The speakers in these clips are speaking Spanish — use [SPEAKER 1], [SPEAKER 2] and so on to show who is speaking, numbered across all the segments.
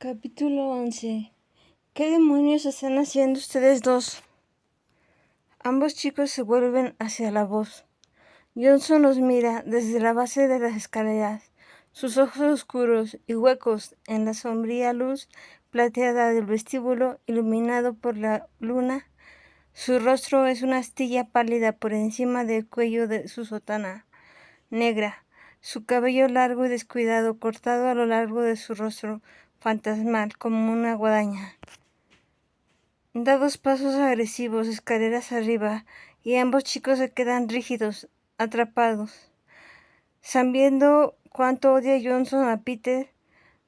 [SPEAKER 1] Capítulo 11. ¿Qué demonios están haciendo ustedes dos? Ambos chicos se vuelven hacia la voz. Johnson los mira desde la base de las escaleras, sus ojos oscuros y huecos en la sombría luz plateada del vestíbulo iluminado por la luna. Su rostro es una astilla pálida por encima del cuello de su sotana negra, su cabello largo y descuidado cortado a lo largo de su rostro fantasmal como una guadaña. Da 2 pasos agresivos escaleras arriba y ambos chicos se quedan rígidos, atrapados. Sabiendo cuánto odia Johnson a Peter,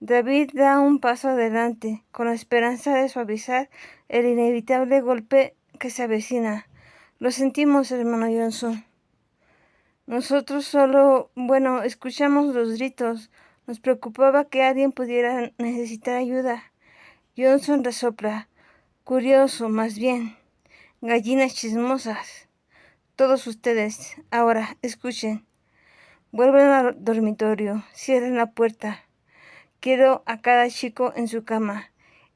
[SPEAKER 1] David da un paso adelante con la esperanza de suavizar el inevitable golpe que se avecina. Lo sentimos, hermano Johnson. Nosotros solo, escuchamos los gritos. Nos preocupaba que alguien pudiera necesitar ayuda. Johnson resopla. Curioso, más bien. Gallinas chismosas. Todos ustedes, ahora, escuchen. Vuelven al dormitorio. Cierren la puerta. Quiero a cada chico en su cama.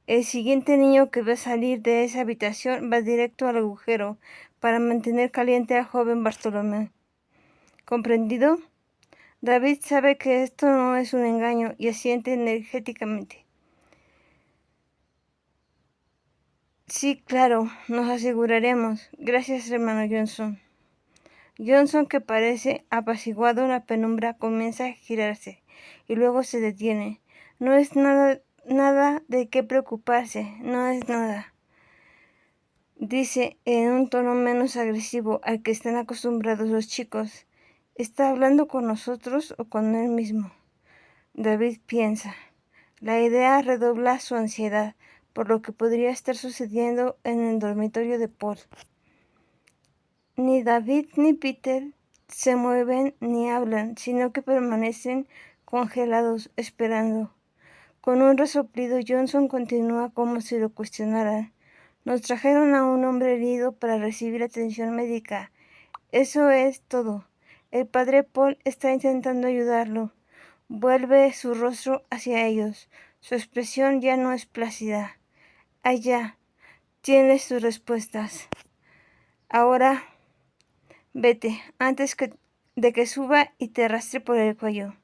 [SPEAKER 1] El siguiente niño que va a salir de esa habitación va directo al agujero para mantener caliente al joven Bartolomé. ¿Comprendido? David sabe que esto no es un engaño y asiente energéticamente. Sí, claro, nos aseguraremos. Gracias, hermano Johnson. Johnson, que parece apaciguado en la penumbra, comienza a girarse y luego se detiene. No es nada de qué preocuparse, no es nada. Dice en un tono menos agresivo al que están acostumbrados los chicos. ¿Está hablando con nosotros o con él mismo? David piensa. La idea redobla su ansiedad por lo que podría estar sucediendo en el dormitorio de Paul. Ni David ni Peter se mueven ni hablan, sino que permanecen congelados, esperando. Con un resoplido, Johnson continúa como si lo cuestionaran. Nos trajeron a un hombre herido para recibir atención médica. Eso es todo. El padre Paul está intentando ayudarlo. Vuelve su rostro hacia ellos. Su expresión ya no es plácida. Allá, tienes tus respuestas. Ahora, vete, antes de que suba y te arrastre por el cuello.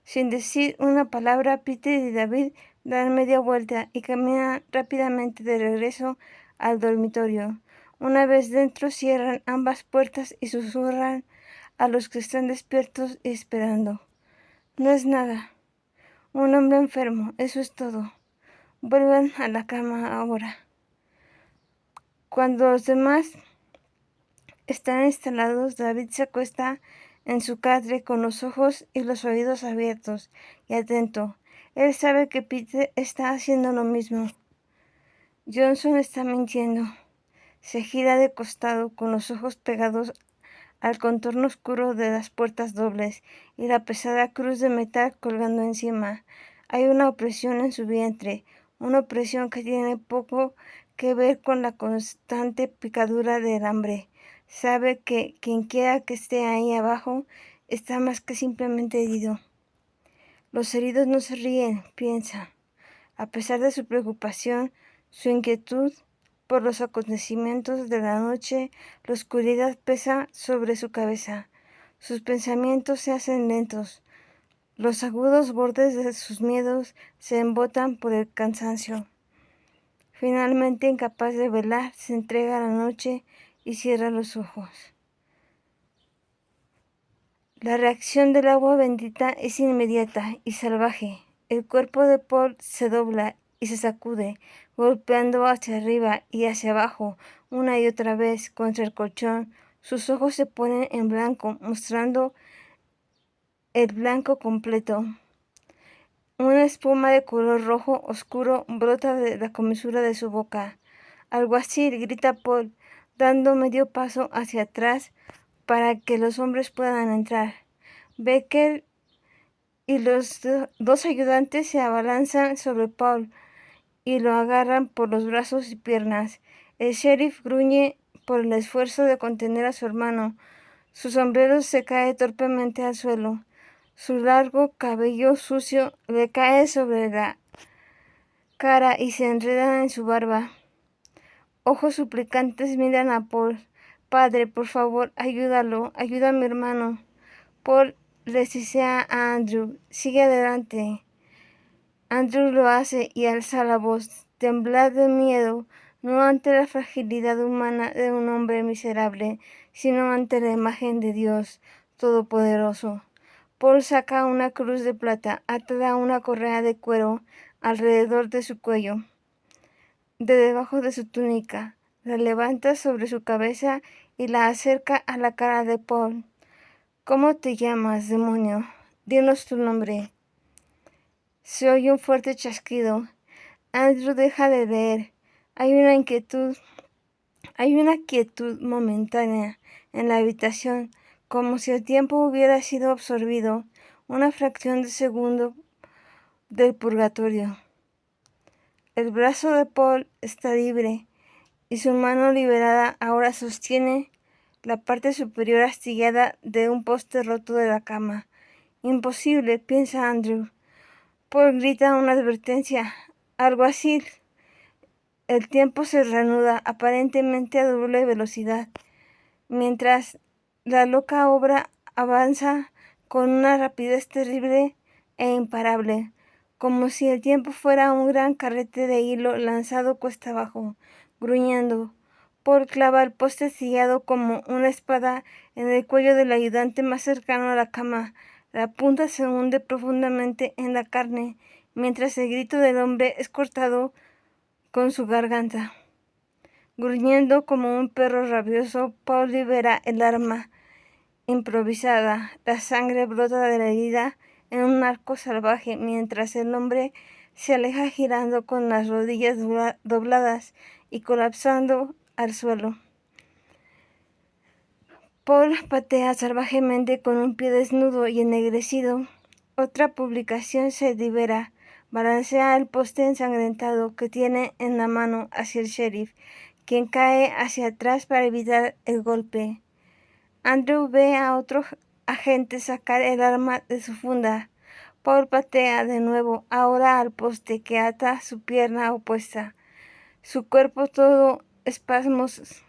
[SPEAKER 1] Sin decir una palabra, Peter y David dan media vuelta y caminan rápidamente de regreso al dormitorio. Una vez dentro, cierran ambas puertas y susurran a los que están despiertos y esperando. No es nada. Un hombre enfermo, eso es todo. Vuelvan a la cama ahora. Cuando los demás están instalados, David se acuesta en su catre con los ojos y los oídos abiertos y atento. Él sabe que Peter está haciendo lo mismo. Johnson está mintiendo. Se gira de costado con los ojos pegados al contorno oscuro de las puertas dobles y la pesada cruz de metal colgando encima. Hay una opresión en su vientre, una opresión que tiene poco que ver con la constante picadura del hambre. Sabe que quienquiera que esté ahí abajo está más que simplemente herido. Los heridos no se ríen, piensa. A pesar de su preocupación, su inquietud por los acontecimientos de la noche, la oscuridad pesa sobre su cabeza. Sus pensamientos se hacen lentos. Los agudos bordes de sus miedos se embotan por el cansancio. Finalmente, incapaz de velar, se entrega a la noche y cierra los ojos. La reacción del agua bendita es inmediata y salvaje. El cuerpo de Paul se dobla y se sacude, golpeando hacia arriba y hacia abajo una y otra vez contra el colchón. Sus ojos se ponen en blanco, mostrando el blanco completo. Una espuma de color rojo oscuro brota de la comisura de su boca. Alguacil, grita Paul, dando medio paso hacia atrás para que los hombres puedan entrar. Becker y los dos ayudantes se abalanzan sobre Paul y lo agarran por los brazos y piernas. El sheriff gruñe por el esfuerzo de contener a su hermano. Su sombrero se cae torpemente al suelo. Su largo cabello sucio le cae sobre la cara y se enredan en su barba. Ojos suplicantes miran a Paul. Padre, por favor, ayúdalo, ayuda a mi hermano. Paul le sisea a Andrew. Sigue adelante. Andrew lo hace y alza la voz. Temblad de miedo, no ante la fragilidad humana de un hombre miserable, sino ante la imagen de Dios Todopoderoso. Paul saca una cruz de plata atada a una correa de cuero alrededor de su cuello, de debajo de su túnica. La levanta sobre su cabeza y la acerca a la cara de Paul. ¿Cómo te llamas, demonio? Dinos tu nombre. Se oye un fuerte chasquido. Andrew deja de leer. Hay una quietud momentánea en la habitación, como si el tiempo hubiera sido absorbido, una fracción de segundo del purgatorio. El brazo de Paul está libre y su mano liberada ahora sostiene la parte superior astillada de un poste roto de la cama. Imposible, piensa Andrew. Paul grita una advertencia. Alguacil. El tiempo se reanuda, aparentemente a doble velocidad, mientras la loca obra avanza con una rapidez terrible e imparable, como si el tiempo fuera un gran carrete de hilo lanzado cuesta abajo, gruñendo. Paul clava el poste sillado como una espada en el cuello del ayudante más cercano a la cama. La punta se hunde profundamente en la carne, mientras el grito del hombre es cortado con su garganta. Gruñendo como un perro rabioso, Paul libera el arma improvisada. La sangre brota de la herida en un arco salvaje, mientras el hombre se aleja girando con las rodillas dobladas y colapsando al suelo. Paul patea salvajemente con un pie desnudo y ennegrecido. Otra publicación se libera. Balancea el poste ensangrentado que tiene en la mano hacia el sheriff, quien cae hacia atrás para evitar el golpe. Andrew ve a otro agente sacar el arma de su funda. Paul patea de nuevo, ahora al poste que ata su pierna opuesta. Su cuerpo todo espasmos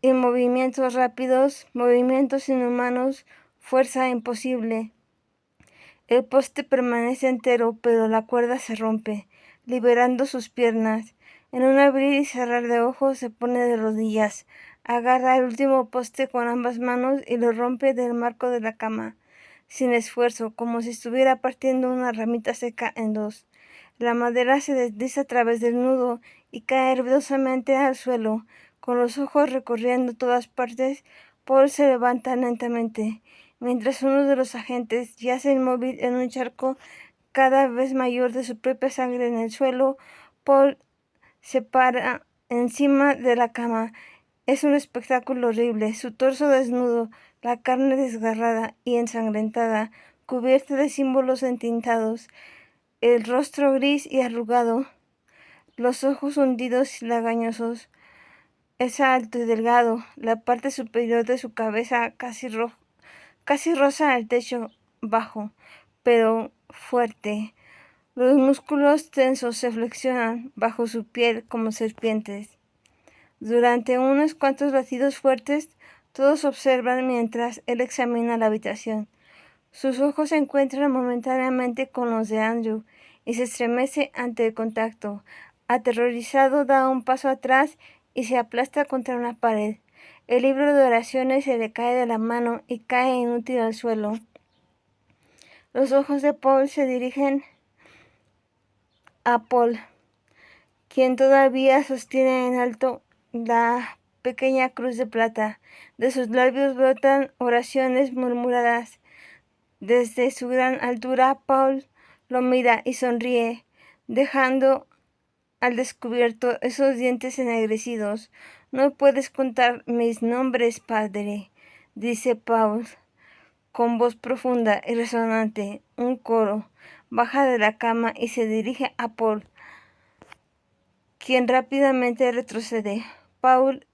[SPEAKER 1] y movimientos rápidos, movimientos inhumanos, fuerza imposible. El poste permanece entero, pero la cuerda se rompe, liberando sus piernas. En un abrir y cerrar de ojos se pone de rodillas, agarra el último poste con ambas manos y lo rompe del marco de la cama, sin esfuerzo, como si estuviera partiendo una ramita seca en dos. La madera se desliza a través del nudo y cae ruidosamente al suelo. Con los ojos recorriendo todas partes, Paul se levanta lentamente, mientras uno de los agentes yace inmóvil en un charco cada vez mayor de su propia sangre en el suelo. Paul se para encima de la cama. Es un espectáculo horrible. Su torso desnudo, la carne desgarrada y ensangrentada, cubierta de símbolos entintados, el rostro gris y arrugado, los ojos hundidos y lagañosos. Es alto y delgado, la parte superior de su cabeza casi roza el techo bajo, pero fuerte. Los músculos tensos se flexionan bajo su piel como serpientes. Durante unos cuantos latidos fuertes, todos observan mientras él examina la habitación. Sus ojos se encuentran momentáneamente con los de Andrew y se estremece ante el contacto. Aterrorizado, da un paso atrás y se aplasta contra una pared. El libro de oraciones se le cae de la mano y cae inútil al suelo. Los ojos de Paul se dirigen a Paul, quien todavía sostiene en alto la pequeña cruz de plata. De sus labios brotan oraciones murmuradas. Desde su gran altura, Paul lo mira y sonríe, dejando al descubierto esos dientes ennegrecidos. No puedes contar mis nombres, padre, dice Paul, con voz profunda y resonante. Un coro baja de la cama y se dirige a Paul, quien rápidamente retrocede. Paul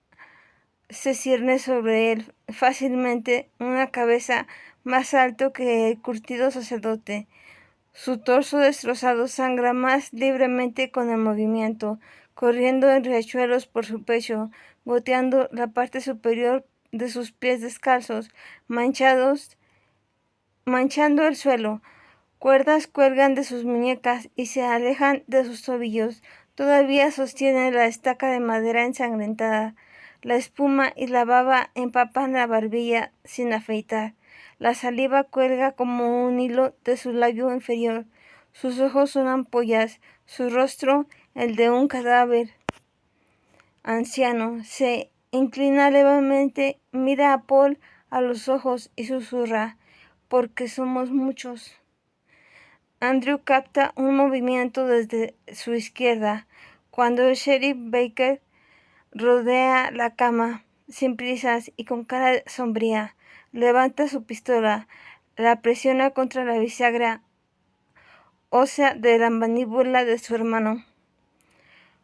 [SPEAKER 1] se cierne sobre él fácilmente, una cabeza más alto que el curtido sacerdote. Su torso destrozado sangra más libremente con el movimiento, corriendo en riachuelos por su pecho, goteando la parte superior de sus pies descalzos, manchando el suelo. Cuerdas cuelgan de sus muñecas y se alejan de sus tobillos. Todavía sostiene la estaca de madera ensangrentada. La espuma y la baba empapan la barbilla sin afeitar. La saliva cuelga como un hilo de su labio inferior. Sus ojos son ampollas, su rostro el de un cadáver anciano. Se inclina levemente, mira a Paul a los ojos y susurra: «Porque somos muchos». Andrew capta un movimiento desde su izquierda, cuando el sheriff Baker rodea la cama, sin prisas y con cara sombría. Levanta su pistola, la presiona contra la bisagra ósea de la mandíbula de su hermano,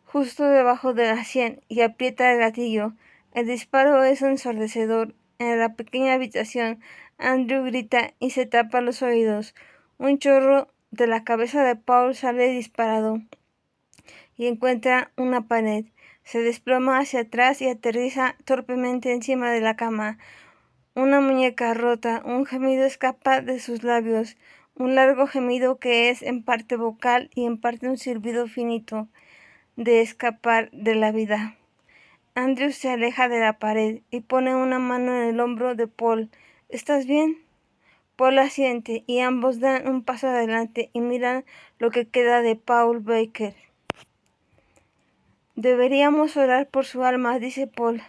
[SPEAKER 1] justo debajo de la sien, y aprieta el gatillo. El disparo es ensordecedor. En la pequeña habitación, Andrew grita y se tapa los oídos. Un chorro de la cabeza de Paul sale disparado y encuentra una pared. Se desploma hacia atrás y aterriza torpemente encima de la cama. Una muñeca rota, un gemido escapa de sus labios, un largo gemido que es en parte vocal y en parte un silbido finito de escapar de la vida. Andrew se aleja de la pared y pone una mano en el hombro de Paul. «¿Estás bien?». Paul asiente y ambos dan un paso adelante y miran lo que queda de Paul Baker. «Deberíamos orar por su alma», dice Paul,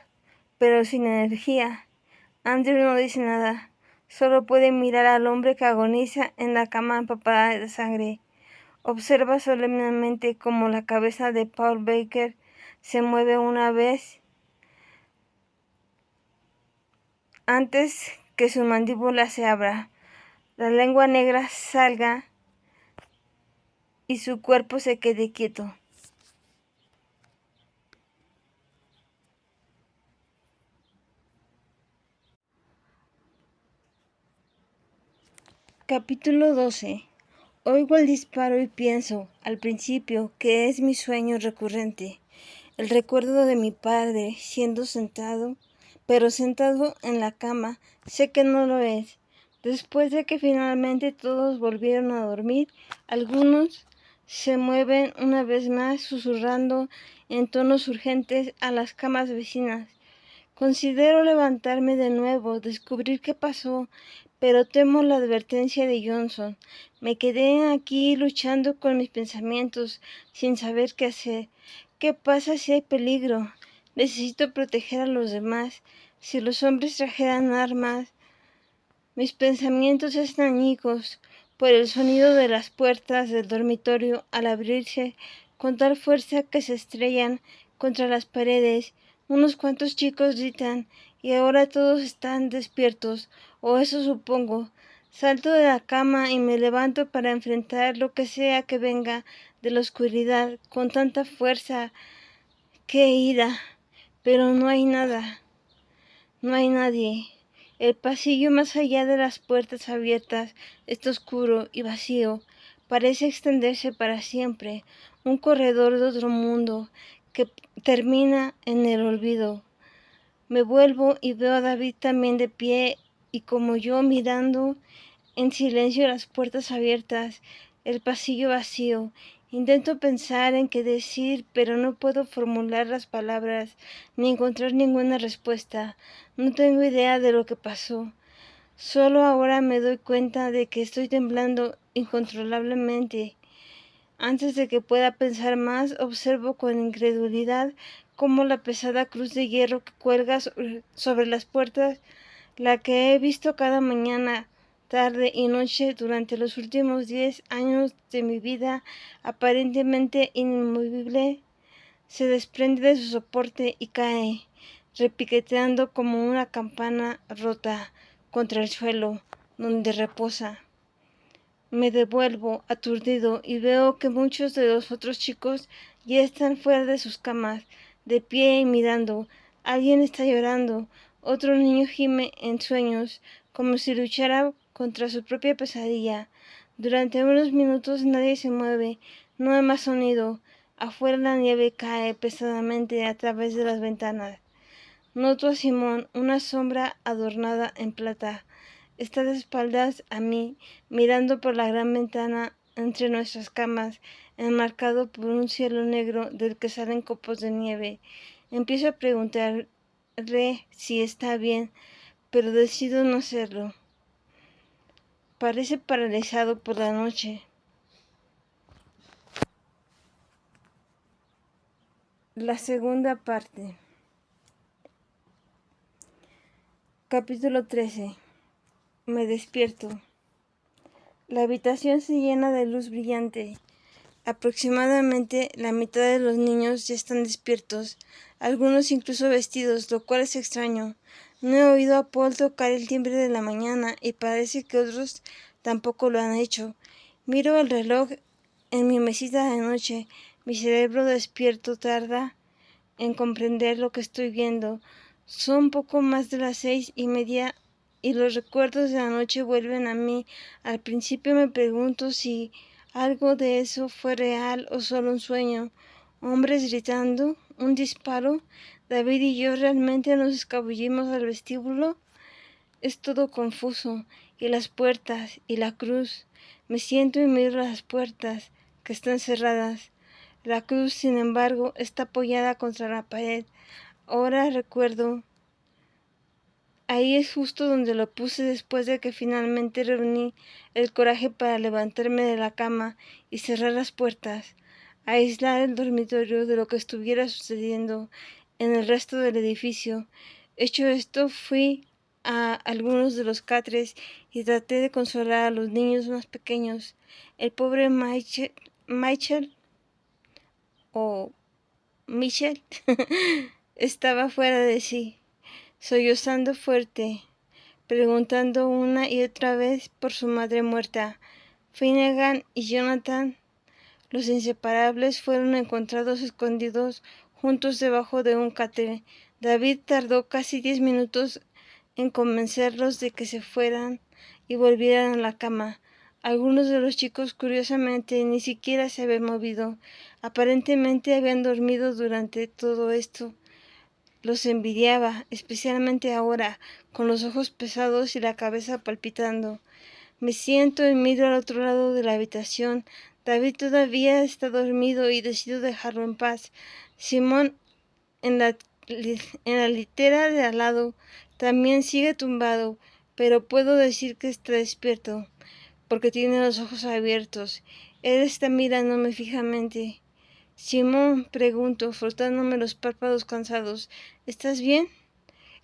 [SPEAKER 1] pero sin energía. Andrew no dice nada, solo puede mirar al hombre que agoniza en la cama empapada de sangre. Observa solemnemente cómo la cabeza de Paul Baker se mueve una vez antes que su mandíbula se abra, la lengua negra salga y su cuerpo se quede quieto. Capítulo 12. Oigo el disparo y pienso, al principio, que es mi sueño recurrente, el recuerdo de mi padre pero sentado en la cama. Sé que no lo es. Después de que finalmente todos volvieron a dormir, algunos se mueven una vez más susurrando en tonos urgentes a las camas vecinas. Considero levantarme de nuevo, descubrir qué pasó, pero temo la advertencia de Johnson. Me quedé aquí luchando con mis pensamientos, sin saber qué hacer. ¿Qué pasa si hay peligro? Necesito proteger a los demás. Si los hombres trajeran armas... Mis pensamientos están añicos por el sonido de las puertas del dormitorio al abrirse con tal fuerza que se estrellan contra las paredes. Unos cuantos chicos gritan y ahora todos están despiertos, o eso supongo. Salto de la cama y me levanto para enfrentar lo que sea que venga de la oscuridad con tanta fuerza. ¡Qué ira! Pero no hay nada. No hay nadie. El pasillo más allá de las puertas abiertas está oscuro y vacío. Parece extenderse para siempre. Un corredor de otro mundo que termina en el olvido. Me vuelvo y veo a David también de pie y como yo mirando en silencio las puertas abiertas, el pasillo vacío. Intento pensar en qué decir, pero no puedo formular las palabras ni encontrar ninguna respuesta. No tengo idea de lo que pasó. Solo ahora me doy cuenta de que estoy temblando incontrolablemente. Antes de que pueda pensar más, observo con incredulidad cómo la pesada cruz de hierro que cuelga sobre las puertas, la que he visto cada mañana, tarde y noche durante los últimos 10 años de mi vida, aparentemente inmovible, se desprende de su soporte y cae, repiqueteando como una campana rota contra el suelo donde reposa. Me devuelvo aturdido y veo que muchos de los otros chicos ya están fuera de sus camas, de pie y mirando. Alguien está llorando. Otro niño gime en sueños, como si luchara contra su propia pesadilla. Durante unos minutos nadie se mueve, no hay más sonido. Afuera la nieve cae pesadamente a través de las ventanas. Noto a Simón, una sombra adornada en plata. Está de espaldas a mí, mirando por la gran ventana entre nuestras camas, enmarcado por un cielo negro del que salen copos de nieve. Empiezo a preguntarle si está bien, pero decido no hacerlo. Parece paralizado por la noche. La segunda parte. Capítulo 13. Me despierto. La habitación se llena de luz brillante. Aproximadamente la mitad de los niños ya están despiertos, algunos incluso vestidos, lo cual es extraño. No he oído a Paul tocar el timbre de la mañana y parece que otros tampoco lo han hecho. Miro el reloj en mi mesita de noche. Mi cerebro despierto tarda en comprender lo que estoy viendo. Son poco más de las 6:30 y los recuerdos de la noche vuelven a mí. Al principio me pregunto si algo de eso fue real o solo un sueño. Hombres gritando, un disparo. David y yo realmente nos escabullimos al vestíbulo. Es todo confuso. Y las puertas, y la cruz. Me siento y miro las puertas, que están cerradas. La cruz, sin embargo, está apoyada contra la pared. Ahora recuerdo. Ahí es justo donde lo puse después de que finalmente reuní el coraje para levantarme de la cama y cerrar las puertas, aislar el dormitorio de lo que estuviera sucediendo en el resto del edificio. Hecho esto, fui a algunos de los catres y traté de consolar a los niños más pequeños. El pobre Michael o Michelle estaba fuera de sí, sollozando fuerte, preguntando una y otra vez por su madre muerta. Finnegan y Jonathan, los inseparables, fueron encontrados escondidos juntos debajo de un catre. David tardó casi 10 minutos en convencerlos de que se fueran y volvieran a la cama. Algunos de los chicos, curiosamente, ni siquiera se habían movido. Aparentemente habían dormido durante todo esto. Los envidiaba, especialmente ahora, con los ojos pesados y la cabeza palpitando. Me siento y miro al otro lado de la habitación. David todavía está dormido y decido dejarlo en paz. Simón, en la litera de al lado, también sigue tumbado, pero puedo decir que está despierto, porque tiene los ojos abiertos. Él está mirándome fijamente. Simón, pregunto, frotándome los párpados cansados, ¿estás bien?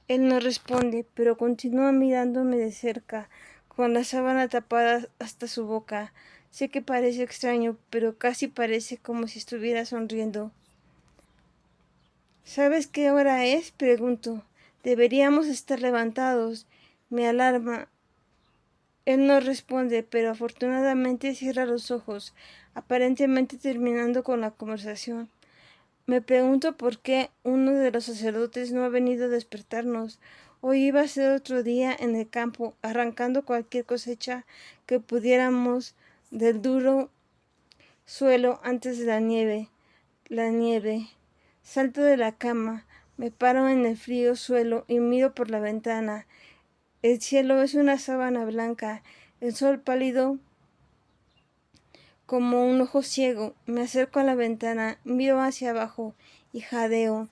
[SPEAKER 1] Él no responde, pero continúa mirándome de cerca, con la sábana tapada hasta su boca. Sé que parece extraño, pero casi parece como si estuviera sonriendo. ¿Sabes qué hora es? Pregunto. Deberíamos estar levantados. Me alarma. Él no responde, pero afortunadamente cierra los ojos, aparentemente terminando con la conversación. Me pregunto por qué uno de los sacerdotes no ha venido a despertarnos. Hoy iba a ser otro día en el campo, arrancando cualquier cosecha que pudiéramos del duro suelo antes de la nieve. La nieve. Salto de la cama, me paro en el frío suelo y miro por la ventana. El cielo es una sábana blanca, el sol pálido como un ojo ciego. Me acerco a la ventana, miro hacia abajo y jadeo.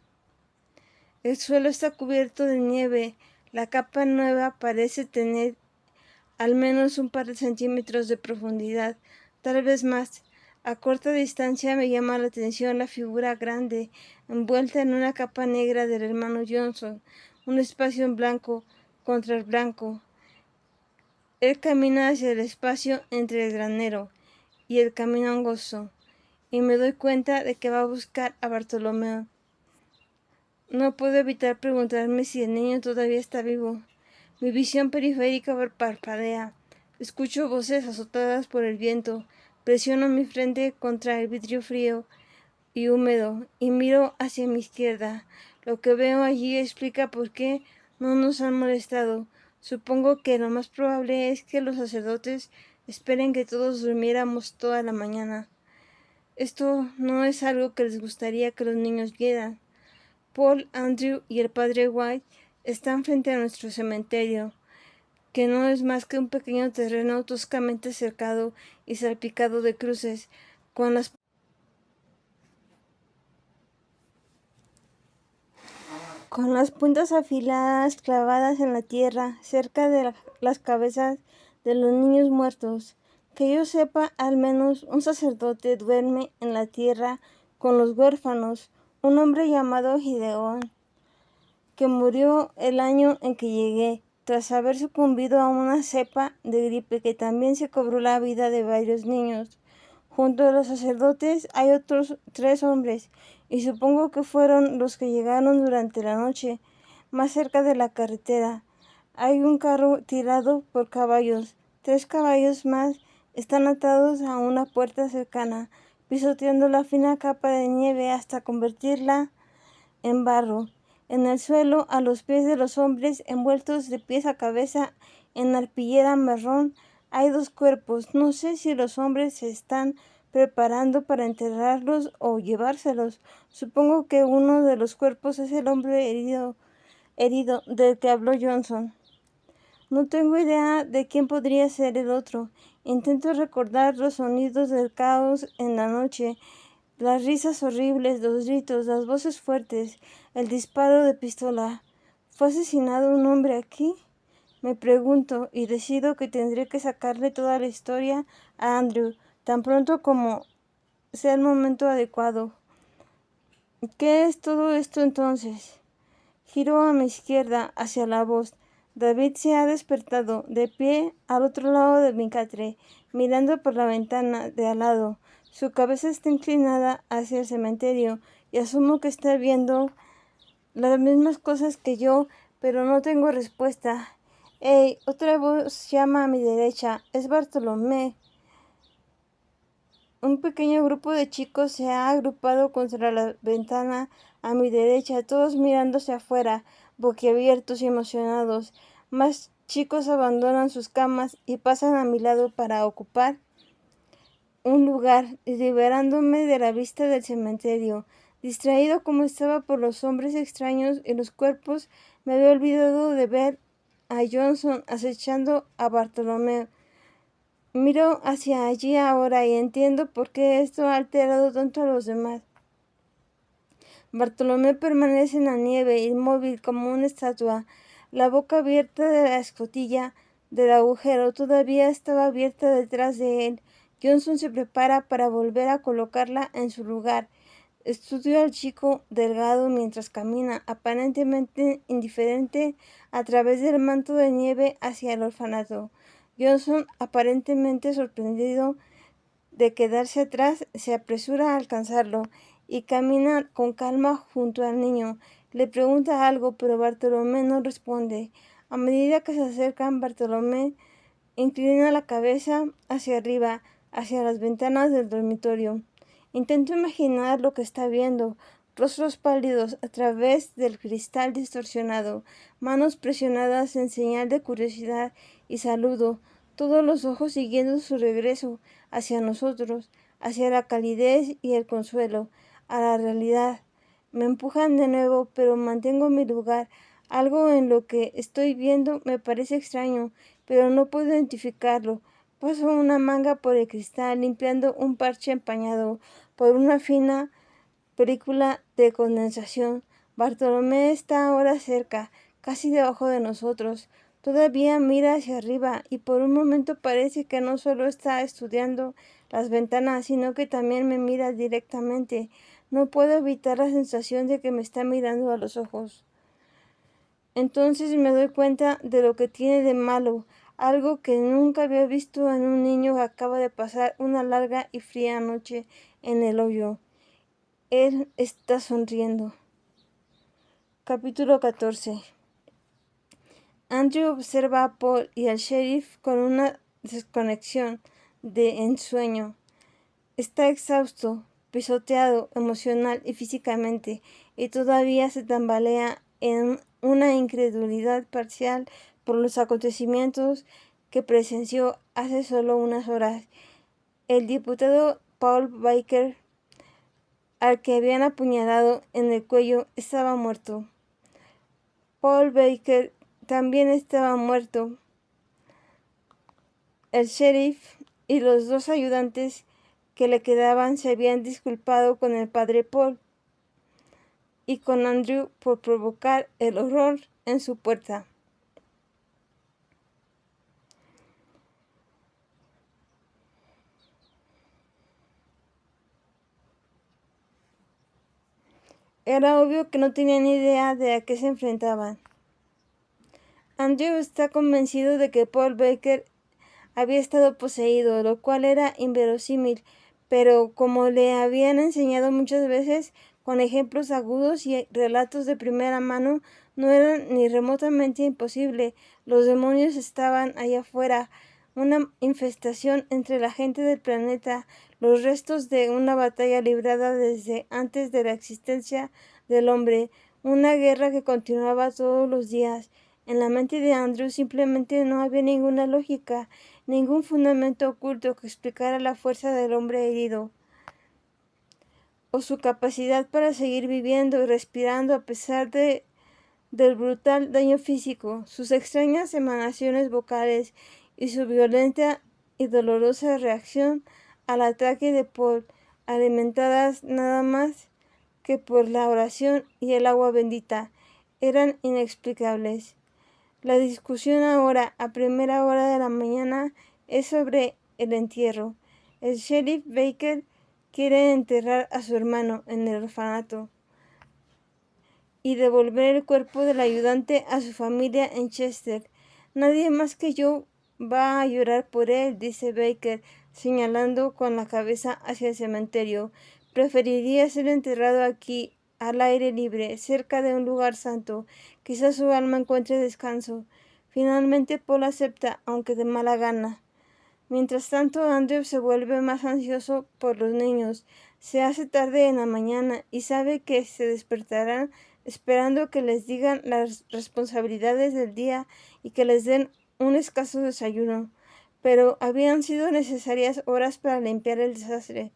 [SPEAKER 1] El suelo está cubierto de nieve. La capa nueva parece tener al menos un par de centímetros de profundidad, tal vez más. A corta distancia me llama la atención la figura grande, envuelta en una capa negra del hermano Johnson, un espacio en blanco contra el blanco. Él camina hacia el espacio entre el granero y el camino angosto, y me doy cuenta de que va a buscar a Bartolomeo. No puedo evitar preguntarme si el niño todavía está vivo. Mi visión periférica parpadea. Escucho voces azotadas por el viento. Presiono mi frente contra el vidrio frío y húmedo y miro hacia mi izquierda. Lo que veo allí explica por qué no nos han molestado. Supongo que lo más probable es que los sacerdotes esperen que todos durmiéramos toda la mañana. Esto no es algo que les gustaría que los niños vieran. Paul, Andrew y el padre White están frente a nuestro cementerio, que no es más que un pequeño terreno toscamente cercado y salpicado de cruces, con las puntas afiladas clavadas en la tierra, cerca de las cabezas de los niños muertos. Que yo sepa, al menos un sacerdote duerme en la tierra con los huérfanos, un hombre llamado Gideón, que murió el año en que llegué, tras haber sucumbido a una cepa de gripe que también se cobró la vida de varios niños. Junto a los sacerdotes hay otros 3 hombres, y supongo que fueron los que llegaron durante la noche, más cerca de la carretera. Hay un carro tirado por caballos. 3 caballos más están atados a una puerta cercana, pisoteando la fina capa de nieve hasta convertirla en barro. En el suelo, a los pies de los hombres, envueltos de pies a cabeza en arpillera marrón, hay 2 cuerpos. No sé si los hombres se están preparando para enterrarlos o llevárselos. Supongo que uno de los cuerpos es el hombre herido del que habló Johnson. No tengo idea de quién podría ser el otro. Intento recordar los sonidos del caos en la noche, las risas horribles, los gritos, las voces fuertes, el disparo de pistola. ¿Fue asesinado un hombre aquí? Me pregunto, y decido que tendré que sacarle toda la historia a Andrew, tan pronto como sea el momento adecuado. ¿Qué es todo esto entonces? Giro a mi izquierda, hacia la voz. David se ha despertado, de pie al otro lado de mi catre, mirando por la ventana de al lado. Su cabeza está inclinada hacia el cementerio y asumo que está viendo las mismas cosas que yo, pero no tengo respuesta. ¡Hey! Otra voz llama a mi derecha. Es Bartolomé. Un pequeño grupo de chicos se ha agrupado contra la ventana a mi derecha, todos mirándose afuera, boquiabiertos y emocionados. Más chicos abandonan sus camas y pasan a mi lado para ocupar un lugar, liberándome de la vista del cementerio. Distraído como estaba por los hombres extraños y los cuerpos, me había olvidado de ver a Johnson acechando a Bartolomé. Miro hacia allí ahora y entiendo por qué esto ha alterado tanto a los demás. Bartolomé permanece en la nieve, inmóvil como una estatua. La boca abierta de la escotilla del agujero todavía estaba abierta detrás de él. Johnson se prepara para volver a colocarla en su lugar. Estudio al chico delgado mientras camina, aparentemente indiferente, a través del manto de nieve hacia el orfanato. Johnson, aparentemente sorprendido de quedarse atrás, se apresura a alcanzarlo y camina con calma junto al niño. Le pregunta algo, pero Bartolomé no responde. A medida que se acercan, Bartolomé inclina la cabeza hacia arriba, hacia las ventanas del dormitorio. Intento imaginar lo que está viendo. Rostros pálidos a través del cristal distorsionado, manos presionadas en señal de curiosidad y saludo, todos los ojos siguiendo su regreso hacia nosotros, hacia la calidez y el consuelo, a la realidad. Me empujan de nuevo, pero mantengo mi lugar. Algo en lo que estoy viendo me parece extraño, pero no puedo identificarlo. Paso una manga por el cristal, limpiando un parche empañado por una fina película de condensación. Bartolomé está ahora cerca, casi debajo de nosotros. Todavía mira hacia arriba y por un momento parece que no solo está estudiando las ventanas, sino que también me mira directamente. No puedo evitar la sensación de que me está mirando a los ojos. Entonces me doy cuenta de lo que tiene de malo, algo que nunca había visto en un niño que acaba de pasar una larga y fría noche en el hoyo. Él está sonriendo. Capítulo 14. Andrew observa a Paul y al sheriff con una desconexión de ensueño. Está exhausto, pisoteado emocional y físicamente, y todavía se tambalea en una incredulidad parcial por los acontecimientos que presenció hace solo unas horas. El diputado Paul Baker, al que habían apuñalado en el cuello, estaba muerto. Paul Baker también estaba muerto. El sheriff y los 2 ayudantes que le quedaban se habían disculpado con el padre Paul y con Andrew por provocar el horror en su puerta. Era obvio que no tenían idea de a qué se enfrentaban. Andrew está convencido de que Paul Baker había estado poseído, lo cual era inverosímil, pero como le habían enseñado muchas veces, con ejemplos agudos y relatos de primera mano, no era ni remotamente imposible. Los demonios estaban allá afuera, una infestación entre la gente del planeta, los restos de una batalla librada desde antes de la existencia del hombre, una guerra que continuaba todos los días. En la mente de Andrew simplemente no había ninguna lógica, ningún fundamento oculto que explicara la fuerza del hombre herido, o su capacidad para seguir viviendo y respirando a pesar del brutal daño físico, sus extrañas emanaciones vocales y su violenta y dolorosa reacción al ataque de Paul, alimentadas nada más que por la oración y el agua bendita, eran inexplicables. La discusión ahora, a primera hora de la mañana, es sobre el entierro. El sheriff Baker quiere enterrar a su hermano en el orfanato y devolver el cuerpo del ayudante a su familia en Chester. Nadie más que yo va a llorar por él, dice Baker, señalando con la cabeza hacia el cementerio. Preferiría ser enterrado aquí, al aire libre, cerca de un lugar santo. Quizás su alma encuentre descanso. Finalmente Paul acepta, aunque de mala gana. Mientras tanto, Andrew se vuelve más ansioso por los niños. Se hace tarde en la mañana y sabe que se despertarán esperando que les digan las responsabilidades del día y que les den un escaso desayuno. Pero habían sido necesarias horas para limpiar el desastre.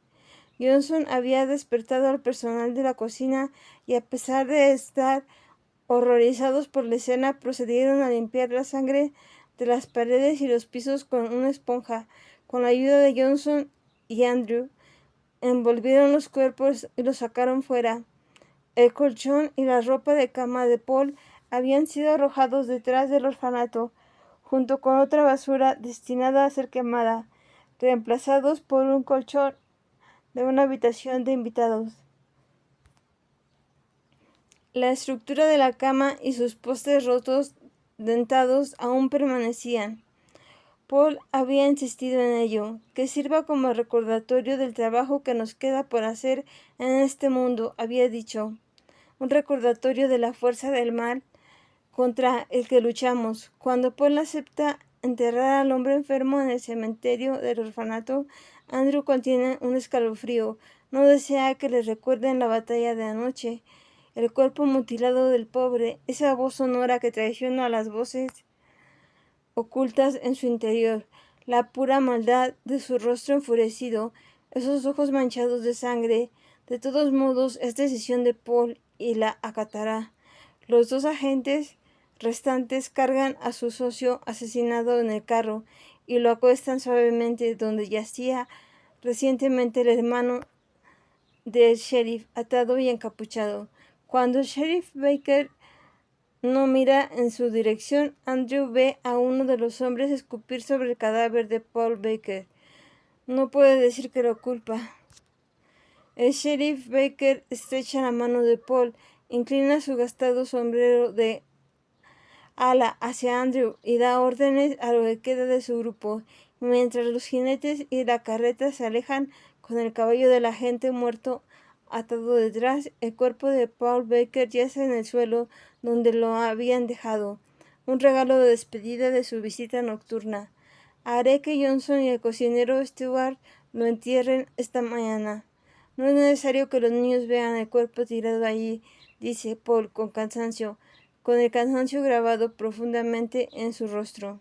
[SPEAKER 1] Johnson había despertado al personal de la cocina y, a pesar de estar horrorizados por la escena, procedieron a limpiar la sangre de las paredes y los pisos con una esponja. Con la ayuda de Johnson y Andrew, envolvieron los cuerpos y los sacaron fuera. El colchón y la ropa de cama de Paul habían sido arrojados detrás del orfanato, junto con otra basura destinada a ser quemada, reemplazados por un colchón de una habitación de invitados. La estructura de la cama y sus postes rotos dentados aún permanecían. Paul había insistido en ello, que sirva como recordatorio del trabajo que nos queda por hacer en este mundo, había dicho. Un recordatorio de la fuerza del mal contra el que luchamos. Cuando Paul acepta enterrar al hombre enfermo en el cementerio del orfanato, Andrew contiene un escalofrío. No desea que le recuerden la batalla de anoche, el cuerpo mutilado del pobre, esa voz sonora que traiciona a las voces ocultas en su interior, la pura maldad de su rostro enfurecido, esos ojos manchados de sangre. De todos modos, es decisión de Paul y la acatará. Los 2 agentes restantes cargan a su socio asesinado en el carro y lo acuestan suavemente donde yacía recientemente el hermano del sheriff, atado y encapuchado. Cuando el sheriff Baker no mira en su dirección, Andrew ve a uno de los hombres escupir sobre el cadáver de Paul Baker. No puede decir que lo culpa. El sheriff Baker estrecha la mano de Paul, inclina su gastado sombrero de ala hacia Andrew y da órdenes a lo que queda de su grupo, mientras los jinetes y la carreta se alejan con el caballo del agente muerto atado detrás. El cuerpo de Paul Baker yace en el suelo donde lo habían dejado, un regalo de despedida de su visita nocturna. Haré que Johnson y el cocinero Stewart lo entierren esta mañana. No es necesario que los niños vean el cuerpo tirado allí, dice Paul con el cansancio grabado profundamente en su rostro.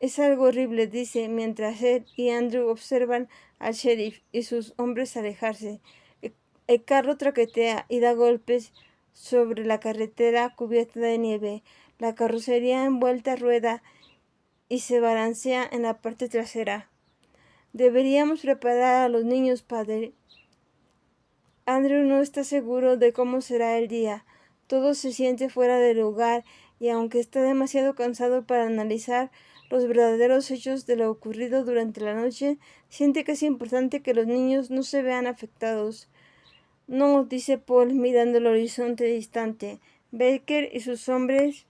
[SPEAKER 1] Es algo horrible, dice, mientras él y Andrew observan al sheriff y sus hombres alejarse. El carro traquetea y da golpes sobre la carretera cubierta de nieve. La carrocería envuelta rueda y se balancea en la parte trasera. Deberíamos preparar a los niños, padre. Andrew no está seguro de cómo será el día. Todo se siente fuera de lugar y aunque está demasiado cansado para analizar los verdaderos hechos de lo ocurrido durante la noche, siente que es importante que los niños no se vean afectados. No, dice Paul mirando el horizonte distante. Baker y sus hombres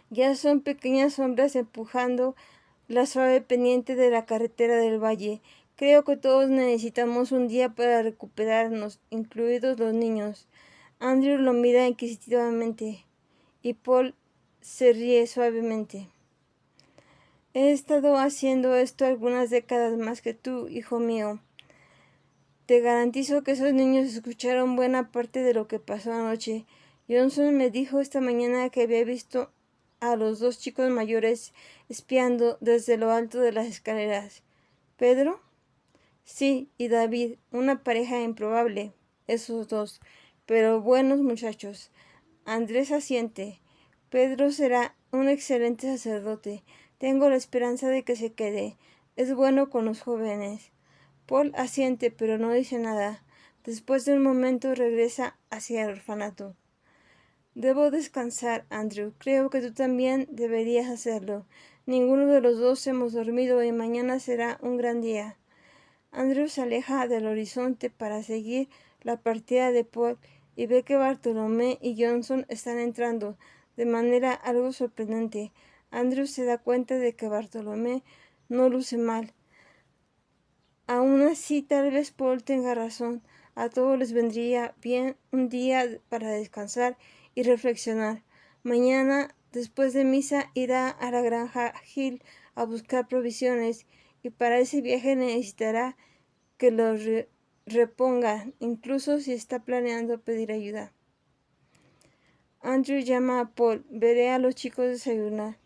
[SPEAKER 1] ya son pequeñas sombras empujando la suave pendiente de la carretera del valle. Creo que todos necesitamos un día para recuperarnos, incluidos los niños. Andrew lo mira inquisitivamente y Paul se ríe suavemente. He estado haciendo esto algunas décadas más que tú, hijo mío. Te garantizo que esos niños escucharon buena parte de lo que pasó anoche. Johnson me dijo esta mañana que había visto a los dos chicos mayores espiando desde lo alto de las escaleras. ¿Pedro? Sí, y David, una pareja improbable, esos dos, pero buenos muchachos. Andrés asiente. Pedro será un excelente sacerdote. Tengo la esperanza de que se quede. Es bueno con los jóvenes. Paul asiente, pero no dice nada. Después de un momento regresa hacia el orfanato. Debo descansar, Andrew. Creo que tú también deberías hacerlo. Ninguno de los dos hemos dormido y mañana será un gran día. Andrew se aleja del horizonte para seguir la partida de Paul y ve que Bartolomé y Johnson están entrando, de manera algo sorprendente. Andrew se da cuenta de que Bartolomé no luce mal. Aún así, tal vez Paul tenga razón. A todos les vendría bien un día para descansar y reflexionar. Mañana, después de misa, irá a la granja Hill a buscar provisiones y para ese viaje necesitará que lo reponga, incluso si está planeando pedir ayuda. Andrew llama a Paul. Veré a los chicos desayunar.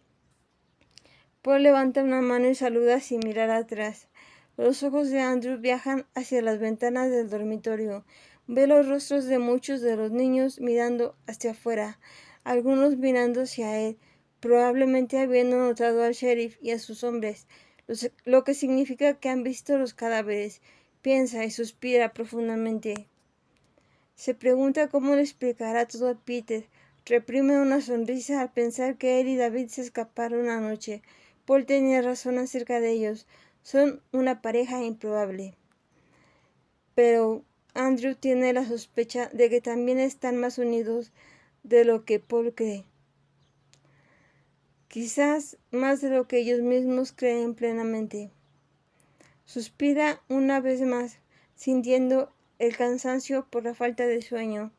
[SPEAKER 1] Paul levanta una mano y saluda sin mirar atrás. Los ojos de Andrew viajan hacia las ventanas del dormitorio. Ve los rostros de muchos de los niños mirando hacia afuera, algunos mirando hacia él, probablemente habiendo notado al sheriff y a sus hombres, lo que significa que han visto los cadáveres. Piensa y suspira profundamente. Se pregunta cómo le explicará todo a Peter. Reprime una sonrisa al pensar que él y David se escaparon anoche. Paul tenía razón acerca de ellos. Son una pareja improbable. Pero Andrew tiene la sospecha de que también están más unidos de lo que Paul cree. Quizás más de lo que ellos mismos creen plenamente. Suspira una vez más, sintiendo el cansancio por la falta de sueño,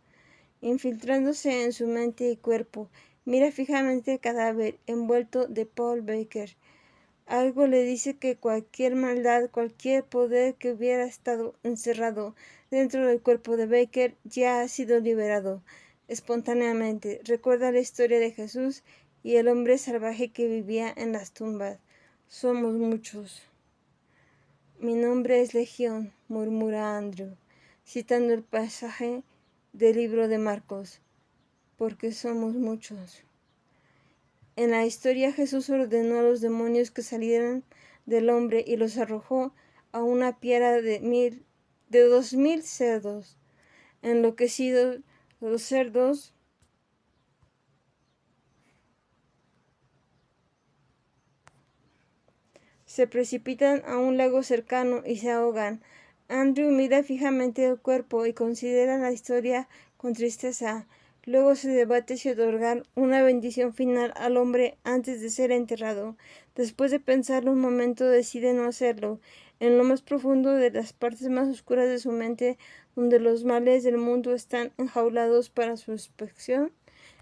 [SPEAKER 1] infiltrándose en su mente y cuerpo. Mira fijamente el cadáver envuelto de Paul Baker. Algo le dice que cualquier maldad, cualquier poder que hubiera estado encerrado dentro del cuerpo de Baker ya ha sido liberado espontáneamente. Recuerda la historia de Jesús y el hombre salvaje que vivía en las tumbas. Somos muchos. Mi nombre es Legión, murmura Andrew, citando el pasaje del libro de Marcos, porque somos muchos. En la historia Jesús ordenó a los demonios que salieran del hombre y los arrojó a una piara de 2000 cerdos. Enloquecidos, los cerdos se precipitan a un lago cercano y se ahogan. Andrew mira fijamente el cuerpo y considera la historia con tristeza. Luego se debate si otorgar una bendición final al hombre antes de ser enterrado. Después de pensarlo un momento decide no hacerlo. En lo más profundo de las partes más oscuras de su mente, donde los males del mundo están enjaulados para su inspección,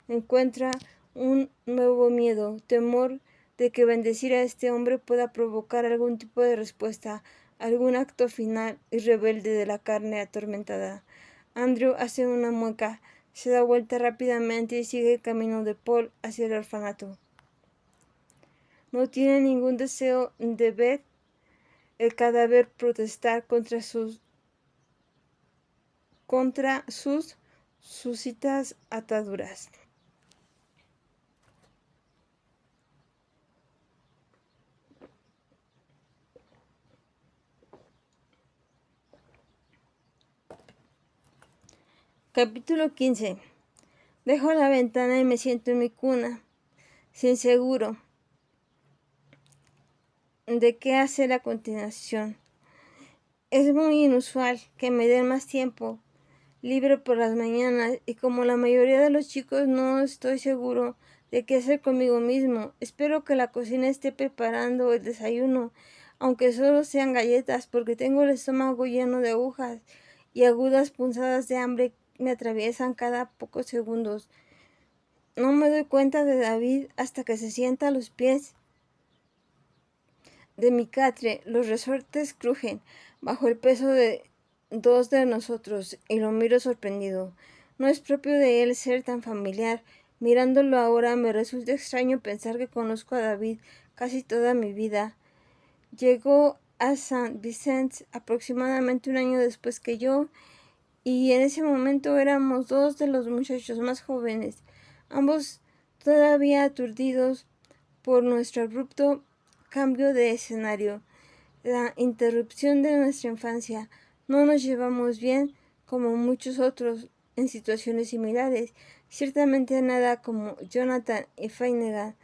[SPEAKER 1] encuentra un nuevo miedo, temor de que bendecir a este hombre pueda provocar algún tipo de respuesta, algún acto final y rebelde de la carne atormentada. Andrew hace una mueca, se da vuelta rápidamente y sigue el camino de Paul hacia el orfanato. no tiene ningún deseo de ver el cadáver protestar contra sus suscitas ataduras. Capítulo 15. Dejo la ventana y me siento en mi cuna, sin seguro de qué hacer a continuación. Es muy inusual que me den más tiempo libre por las mañanas y como la mayoría de los chicos no estoy seguro de qué hacer conmigo mismo. Espero que la cocina esté preparando el desayuno, aunque solo sean galletas, porque tengo el estómago lleno de agujas y agudas punzadas de hambre me atraviesan cada pocos segundos. No me doy cuenta de David hasta que se sienta a los pies de mi catre. Los resortes crujen bajo el peso de dos de nosotros y lo miro sorprendido. No es propio de él ser tan familiar. Mirándolo ahora me resulta extraño pensar que conozco a David casi toda mi vida. Llegó a Saint Vincent aproximadamente un año después que yo, y en ese momento éramos dos de los muchachos más jóvenes, ambos todavía aturdidos por nuestro abrupto cambio de escenario, la interrupción de nuestra infancia. No nos llevamos bien como muchos otros en situaciones similares, ciertamente nada como Jonathan y Finnegan,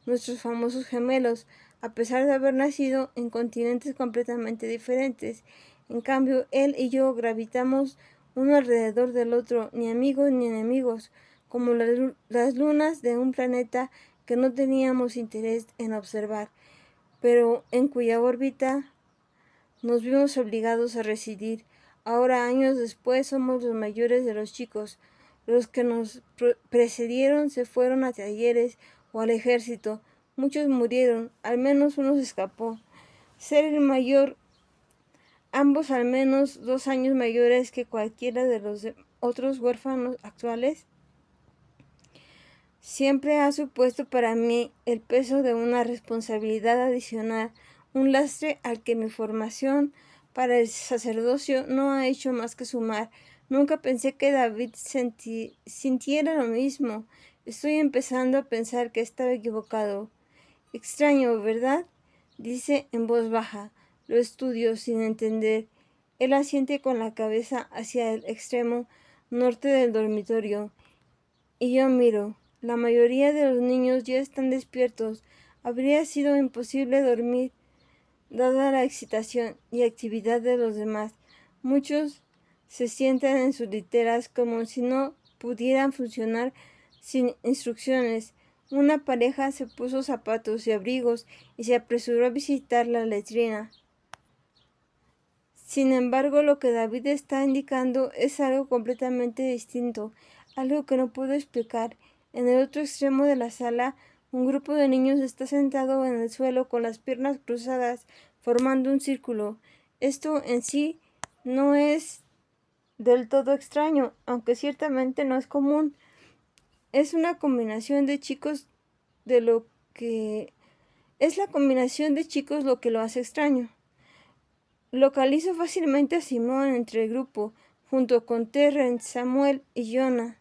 [SPEAKER 1] nuestros famosos gemelos, a pesar de haber nacido en continentes completamente diferentes. En cambio, él y yo gravitamos uno alrededor del otro, ni amigos ni enemigos, como las lunas de un planeta que no teníamos interés en observar, pero en cuya órbita nos vimos obligados a residir. Ahora, años después, somos los mayores de los chicos. Los que nos precedieron se fueron a talleres o al ejército. Muchos murieron, al menos uno se escapó. Ser el mayor, ambos al menos 2 años mayores que cualquiera de los otros huérfanos actuales, siempre ha supuesto para mí el peso de una responsabilidad adicional, un lastre al que mi formación para el sacerdocio no ha hecho más que sumar. Nunca pensé que David sintiera lo mismo. Estoy empezando a pensar que estaba equivocado. Extraño, ¿verdad? Dice en voz baja. Lo estudio sin entender. Él asiente con la cabeza hacia el extremo norte del dormitorio, y yo miro. La mayoría de los niños ya están despiertos. Habría sido imposible dormir, dada la excitación y actividad de los demás. Muchos se sientan en sus literas como si no pudieran funcionar sin instrucciones. Una pareja se puso zapatos y abrigos y se apresuró a visitar la letrina. Sin embargo, lo que David está indicando es algo completamente distinto, algo que no puedo explicar. En el otro extremo de la sala, un grupo de niños está sentado en el suelo con las piernas cruzadas, formando un círculo. Esto en sí no es del todo extraño, aunque ciertamente no es común. Es una combinación de chicos de lo que es la combinación de chicos lo que lo hace extraño. Localizo fácilmente a Simón entre el grupo, junto con Terrence, Samuel y Jonah.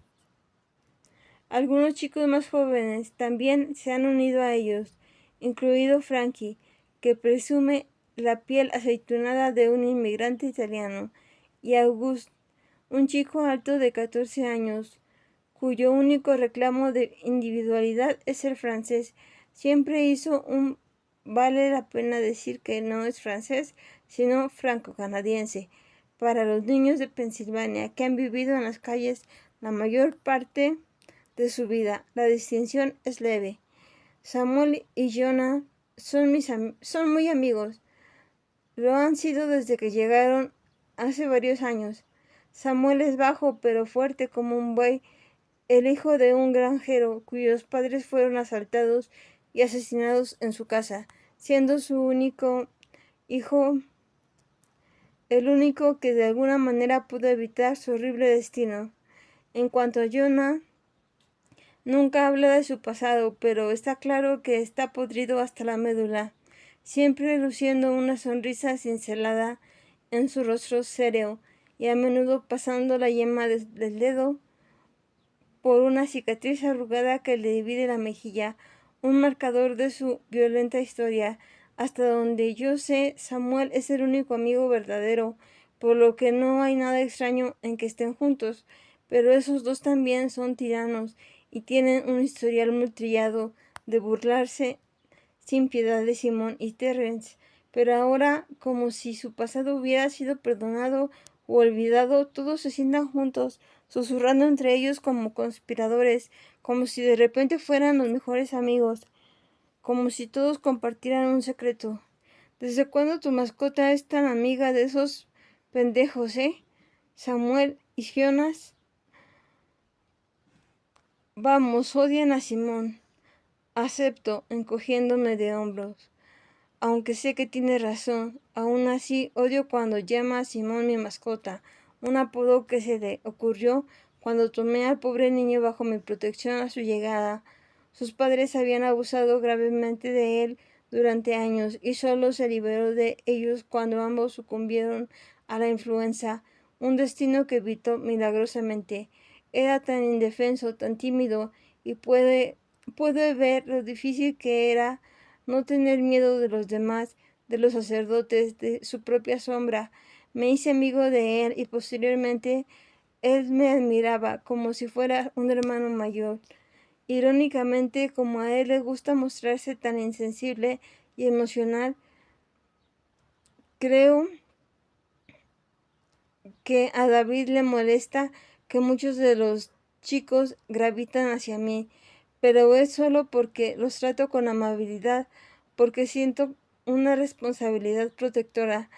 [SPEAKER 1] Algunos chicos más jóvenes también se han unido a ellos, incluido Frankie, que presume la piel aceitunada de un inmigrante italiano, y Auguste, un chico alto de 14 años, cuyo único reclamo de individualidad es ser francés. Siempre hizo un vale la pena decir que no es francés, sino franco-canadiense, para los niños de Pensilvania que han vivido en las calles la mayor parte de su vida. La distinción es leve. Samuel y Jonah son muy amigos. Lo han sido desde que llegaron hace varios años. Samuel es bajo pero fuerte como un buey, el hijo de un granjero cuyos padres fueron asaltados y asesinados en su casa, siendo su único hijo el único que de alguna manera pudo evitar su horrible destino. En cuanto a Jonah, Nunca habla de su pasado, pero está claro que está podrido hasta la médula, siempre luciendo una sonrisa cincelada en su rostro séreo y a menudo pasando la yema del dedo por una cicatriz arrugada que le divide la mejilla, un marcador de su violenta historia. Hasta donde yo sé, Samuel es el único amigo verdadero, por lo que no hay nada extraño en que estén juntos, pero esos dos también son tiranos y tienen un historial muy trillado de burlarse sin piedad de Simón y Terence. Pero ahora, como si su pasado hubiera sido perdonado o olvidado, todos se sientan juntos, susurrando entre ellos como conspiradores, como si de repente fueran los mejores amigos, como si todos compartieran un secreto. ¿Desde cuándo tu mascota es tan amiga de esos pendejos, Samuel y Jonas? Vamos, odian a Simón. Acepto, encogiéndome de hombros. Aunque sé que tiene razón, aún así odio cuando llama a Simón mi mascota, un apodo que se le ocurrió cuando tomé al pobre niño bajo mi protección a su llegada. Sus padres habían abusado gravemente de él durante años y solo se liberó de ellos cuando ambos sucumbieron a la influenza, un destino que evitó milagrosamente. Era tan indefenso, tan tímido, y puede ver lo difícil que era no tener miedo de los demás, de los sacerdotes, de su propia sombra. Me hice amigo de él y posteriormente él me admiraba como si fuera un hermano mayor. Irónicamente, como a él le gusta mostrarse tan insensible y emocional, creo que a David le molesta que muchos de los chicos gravitan hacia mí, pero es solo porque los trato con amabilidad, porque siento una responsabilidad protectora,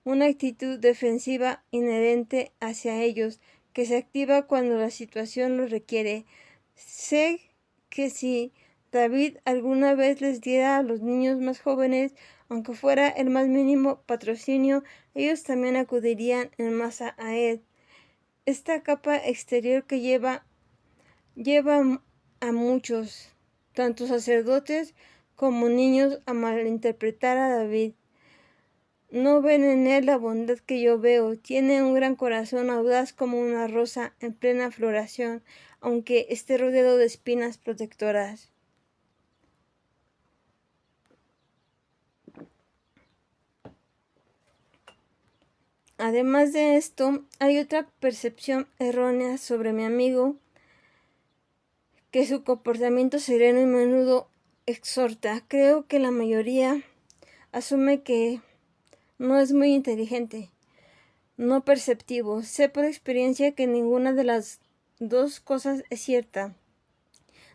[SPEAKER 1] una actitud defensiva inherente hacia ellos, que se activa cuando la situación lo requiere. Sé que si David alguna vez les diera a los niños más jóvenes, aunque fuera el más mínimo patrocinio, ellos también acudirían en masa a él. Esta capa exterior que lleva a muchos, tanto sacerdotes como niños, a malinterpretar a David. No ven en él la bondad que yo veo. Tiene un gran corazón audaz como una rosa en plena floración, aunque esté rodeado de espinas protectoras. Además de esto, hay otra percepción errónea sobre mi amigo, que su comportamiento sereno y menudo exhorta. Creo que la mayoría asume que no es muy inteligente, no perceptivo. Sé por experiencia que ninguna de las dos cosas es cierta.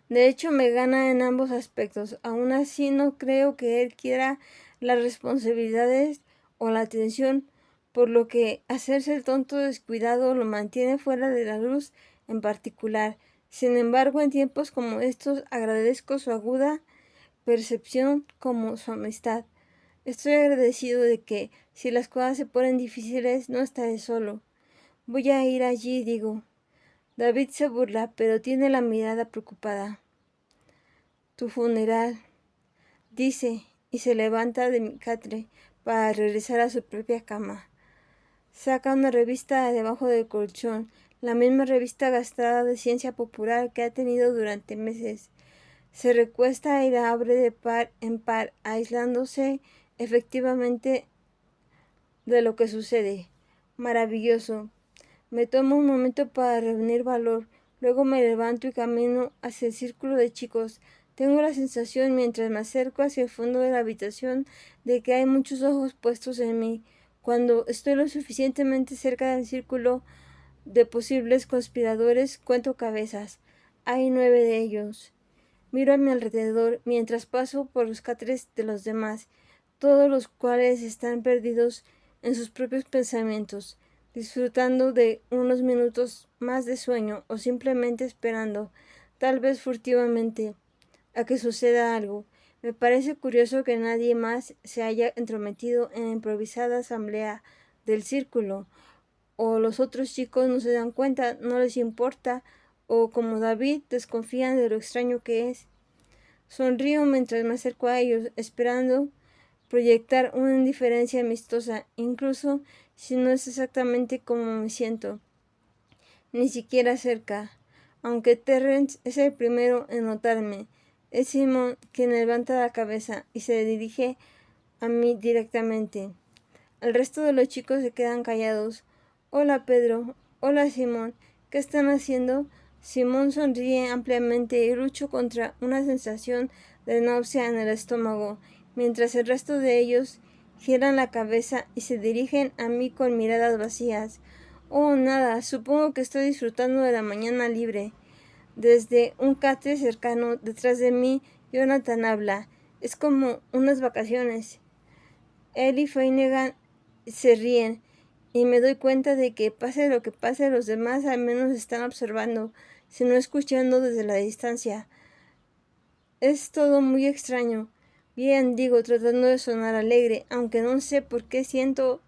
[SPEAKER 1] De hecho, me gana en ambos aspectos. Aún así, no creo que él quiera las responsabilidades o la atención, por lo que hacerse el tonto descuidado lo mantiene fuera de la luz en particular. Sin embargo, en tiempos como estos agradezco su aguda percepción como su amistad. Estoy agradecido de que, si las cosas se ponen difíciles, no estaré solo. Voy a ir allí, digo. David se burla, pero tiene la mirada preocupada. Tu funeral, dice, y se levanta de mi catre para regresar a su propia cama. Saca una revista de debajo del colchón, la misma revista gastada de ciencia popular que ha tenido durante meses. Se recuesta y la abre de par en par, aislándose efectivamente de lo que sucede. Maravilloso. Me tomo un momento para reunir valor, luego me levanto y camino hacia el círculo de chicos. Tengo la sensación, mientras me acerco hacia el fondo de la habitación, de que hay muchos ojos puestos en mí. Cuando estoy lo suficientemente cerca del círculo de posibles conspiradores, cuento cabezas. Hay 9 de ellos. Miro a mi alrededor mientras paso por los catres de los demás, todos los cuales están perdidos en sus propios pensamientos, disfrutando de unos minutos más de sueño o simplemente esperando, tal vez furtivamente, a que suceda algo. Me parece curioso que nadie más se haya entrometido en la improvisada asamblea del círculo, o los otros chicos no se dan cuenta, no les importa, o como David desconfían de lo extraño que es. Sonrío mientras me acerco a ellos, esperando proyectar una indiferencia amistosa, incluso si no es exactamente como me siento, ni siquiera cerca. Aunque Terrence es el primero en notarme, es Simon quien levanta la cabeza y se dirige a mí directamente. El resto de los chicos se quedan callados. Hola Pedro, hola Simón, ¿qué están haciendo? Simón sonríe ampliamente y lucho contra una sensación de náusea en el estómago, mientras el resto de ellos giran la cabeza y se dirigen a mí con miradas vacías. Oh, nada, supongo que estoy disfrutando de la mañana libre. Desde un catre cercano detrás de mí, Jonathan habla. Es como unas vacaciones. Él y Finnegan se ríen, y me doy cuenta de que pase lo que pase, los demás al menos están observando, si no escuchando desde la distancia. Es todo muy extraño. Bien, digo, tratando de sonar alegre, aunque no sé por qué siento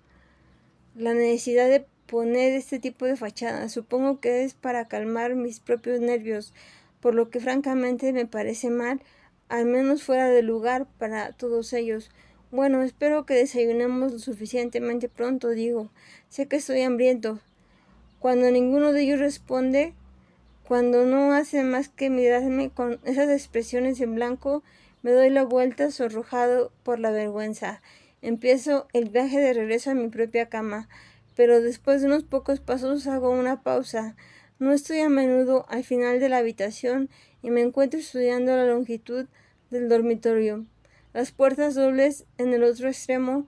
[SPEAKER 1] la necesidad de poner este tipo de fachada. Supongo que es para calmar mis propios nervios, por lo que francamente me parece mal, al menos fuera de lugar para todos ellos. Bueno, espero que desayunemos lo suficientemente pronto, digo. Sé que estoy hambriento. Cuando ninguno de ellos responde, cuando no hace más que mirarme con esas expresiones en blanco, me doy la vuelta sonrojado por la vergüenza. Empiezo el viaje de regreso a mi propia cama, pero después de unos pocos pasos hago una pausa. No estoy a menudo al final de la habitación y me encuentro estudiando la longitud del dormitorio. Las puertas dobles en el otro extremo,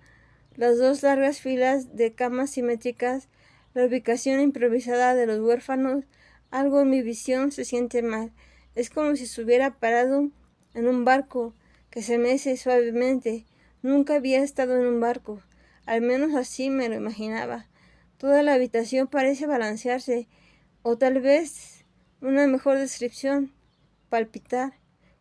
[SPEAKER 1] las dos largas filas de camas simétricas, la ubicación improvisada de los huérfanos. Algo en mi visión se siente mal. Es como si estuviera parado en un barco que se mece suavemente. Nunca había estado en un barco. Al menos así me lo imaginaba. Toda la habitación parece balancearse, o tal vez una mejor descripción, palpitar,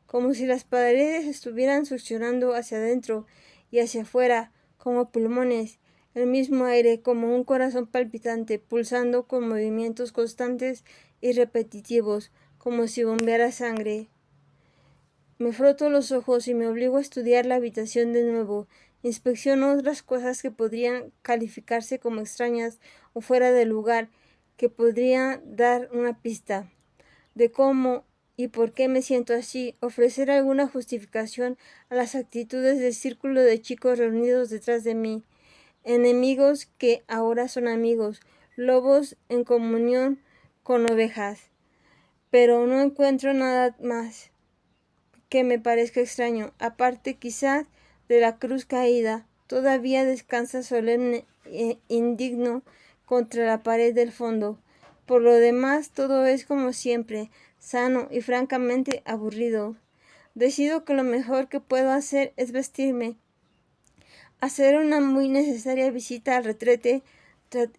[SPEAKER 1] como si las paredes estuvieran succionando hacia adentro y hacia afuera, como pulmones, el mismo aire como un corazón palpitante, pulsando con movimientos constantes y repetitivos, como si bombeara sangre. Me froto los ojos y me obligo a estudiar la habitación de nuevo. Inspecciono otras cosas que podrían calificarse como extrañas o fuera de lugar, que podrían dar una pista de cómo y por qué me siento así, ofrecer alguna justificación a las actitudes del círculo de chicos reunidos detrás de mí, enemigos que ahora son amigos, lobos en comunión con ovejas. Pero no encuentro nada más que me parezca extraño, aparte quizás de la cruz caída, todavía descansa solemne e indigno contra la pared del fondo. Por lo demás, todo es como siempre, sano y francamente aburrido. Decido que lo mejor que puedo hacer es vestirme, hacer una muy necesaria visita al retrete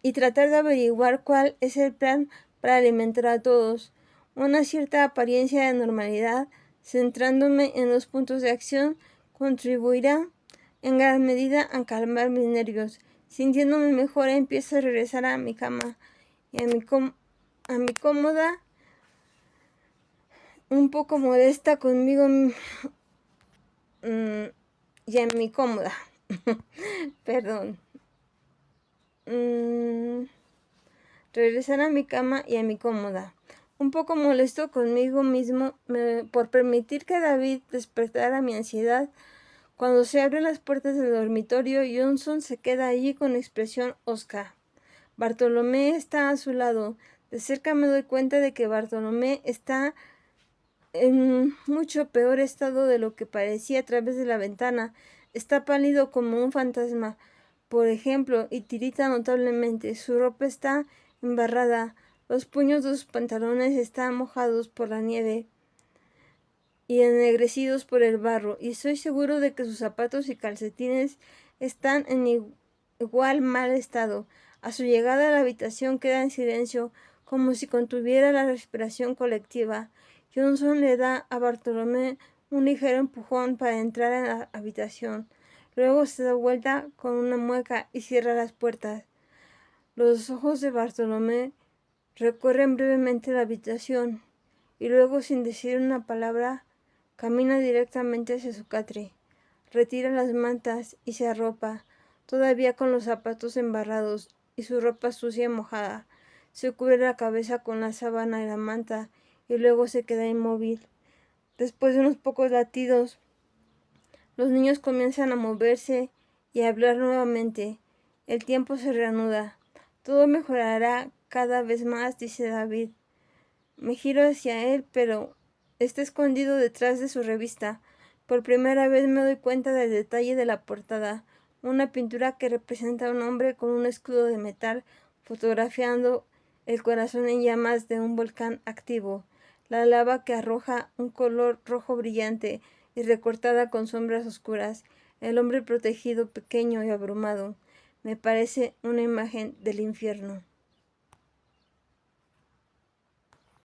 [SPEAKER 1] y tratar de averiguar cuál es el plan para alimentar a todos. Una cierta apariencia de normalidad, centrándome en los puntos de acción, contribuirá en gran medida a calmar mis nervios. Sintiéndome mejor, empiezo a regresar a mi cama y a mi cómoda, un poco molesta conmigo y a mi cómoda. Perdón. Regresar a mi cama y a mi cómoda. Un poco molesto conmigo mismo por permitir que David despertara mi ansiedad. Cuando se abren las puertas del dormitorio, Johnson se queda allí con expresión hosca. Bartolomé está a su lado. De cerca me doy cuenta de que Bartolomé está en mucho peor estado de lo que parecía a través de la ventana. Está pálido como un fantasma, por ejemplo, y tirita notablemente. Su ropa está embarrada. Los puños de sus pantalones están mojados por la nieve y ennegrecidos por el barro, y estoy seguro de que sus zapatos y calcetines están en igual mal estado. A su llegada a la habitación queda en silencio, como si contuviera la respiración colectiva. Johnson le da a Bartolomé un ligero empujón para entrar en la habitación. Luego se da vuelta con una mueca y cierra las puertas. Los ojos de Bartolomé Recorren brevemente la habitación y luego, sin decir una palabra, camina directamente hacia su catre. Retira las mantas y se arropa, todavía con los zapatos embarrados y su ropa sucia y mojada. Se cubre la cabeza con la sábana y la manta y luego se queda inmóvil. Después de unos pocos latidos, los niños comienzan a moverse y a hablar nuevamente. El tiempo se reanuda. Todo mejorará cada vez más, dice David. Me giro hacia él, pero está escondido detrás de su revista. Por primera vez me doy cuenta del detalle de la portada. Una pintura que representa a un hombre con un escudo de metal fotografiando el corazón en llamas de un volcán activo. La lava que arroja un color rojo brillante y recortada con sombras oscuras. El hombre protegido, pequeño y abrumado. Me parece una imagen del infierno.